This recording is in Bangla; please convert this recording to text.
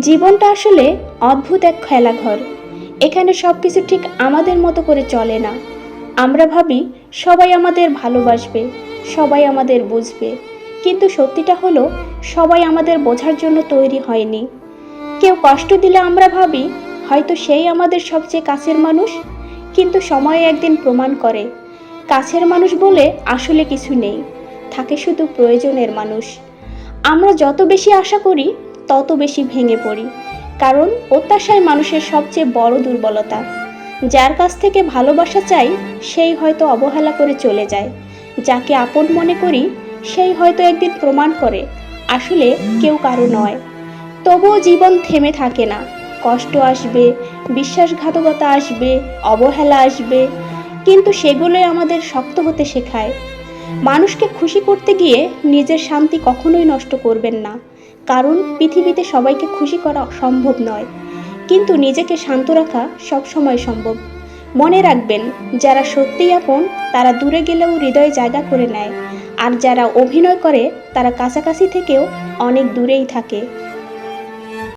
জীবনটা আসলে অদ্ভুত এক খেলাঘর। এখানে সবকিছু ঠিক আমাদের মতো করে চলে না। আমরা ভাবি সবাই আমাদের ভালোবাসবে, সবাই আমাদের বুঝবে, কিন্তু সত্যিটা হলো সবাই আমাদের বোঝার জন্য তৈরি হয়নি। কেউ কষ্ট দিলে আমরা ভাবি হয়তো সেই আমাদের সবচেয়ে কাছের মানুষ, কিন্তু সময় একদিন প্রমাণ করে কাছের মানুষ বলে আসলে কিছু নেই, থাকে শুধু প্রয়োজনের মানুষ। আমরা যত বেশি আশা করি তত বেশি ভেঙে পড়ি, কারণ প্রত্যাশাই মানুষের সবচেয়ে বড় দুর্বলতা। যার কাছ থেকে ভালোবাসা চাই সেই হয়তো অবহেলা করে চলে যায়, যাকে আপন মনে করি সেই হয়তো একদিন প্রমাণ করে আসলে কেউ কারো নয়। তবুও জীবন থেমে থাকে না। কষ্ট আসবে, বিশ্বাসঘাতকতা আসবে, অবহেলা আসবে, কিন্তু সেগুলোই আমাদের শক্ত হতে শেখায়। মানুষকে খুশি করতে গিয়ে নিজের শান্তি কখনোই নষ্ট করবেন না, কারণ পৃথিবীতে সবাইকে খুশি করা সম্ভব নয়, কিন্তু নিজেকে শান্ত রাখা সবসময় সম্ভব। মনে রাখবেন, যারা সত্যিই আপন তারা দূরে গেলেও হৃদয়ে জায়গা করে নেয়, আর যারা অভিনয় করে তারা কাছাকাছি থেকেও অনেক দূরেই থাকে।